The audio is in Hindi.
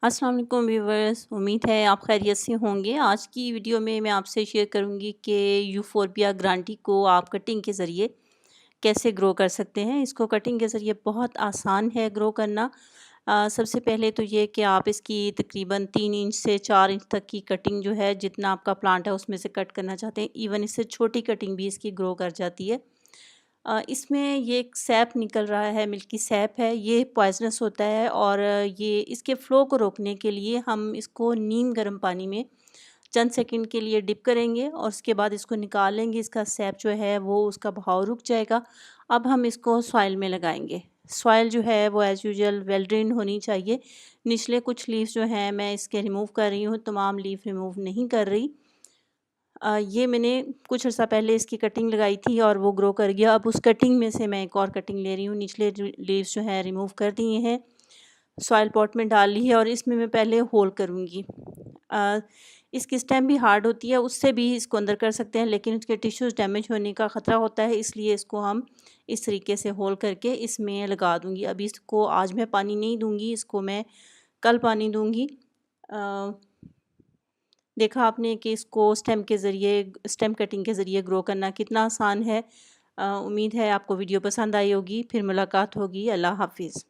अस्सलाम वालेकुम व्यूवर्स, उम्मीद है आप खैरियत से होंगे। आज की वीडियो में मैं आपसे शेयर करूंगी कि यूफोर्बिया ग्रांटी को आप कटिंग के ज़रिए कैसे ग्रो कर सकते हैं। इसको कटिंग के ज़रिए बहुत आसान है ग्रो करना। सबसे पहले तो ये कि आप इसकी तकरीबन 3 इंच से 4 इंच तक की कटिंग जो है, जितना आपका प्लांट है उसमें से कट करना चाहते हैं, इवन इससे छोटी कटिंग भी इसकी ग्रो कर जाती है। इसमें ये एक सैप निकल रहा है, मिल्की सैप है, ये पॉइज़नस होता है और ये इसके फ़्लो को रोकने के लिए हम इसको नीम गर्म पानी में चंद सेकंड के लिए डिप करेंगे और उसके बाद इसको निकाल लेंगे। इसका सैप जो है वो उसका बहाव रुक जाएगा। अब हम इसको सॉइल में लगाएंगे। सॉइल जो है वो एज़ यूजुअल वेल ड्रेन्ड होनी चाहिए। निचले कुछ लीव्स जो हैं मैं इसके रिमूव कर रही हूँ, तमाम लीफ रिमूव नहीं कर रही। ये मैंने कुछ अर्सा पहले इसकी कटिंग लगाई थी और वो ग्रो कर गया। अब उस कटिंग में से मैं एक और कटिंग ले रही हूँ। निचले लीव्स जो हैं रिमूव कर दिए हैं, सॉइल पॉट में डाल ली है और इसमें मैं पहले होल करूँगी। इसकी स्टेम भी हार्ड होती है, उससे भी इसको अंदर कर सकते हैं, लेकिन उसके टिश्यूज़ डैमेज होने का ख़तरा होता है, इसलिए इसको हम इस तरीके से होल करके इसमें लगा दूँगी। अभी इसको आज मैं पानी नहीं दूँगी, इसको मैं कल पानी दूँगी। देखा आपने कि इसको स्टेम कटिंग के ज़रिए ग्रो करना कितना आसान है। उम्मीद है आपको वीडियो पसंद आई होगी। फिर मुलाकात होगी। अल्लाह हाफ़िज़।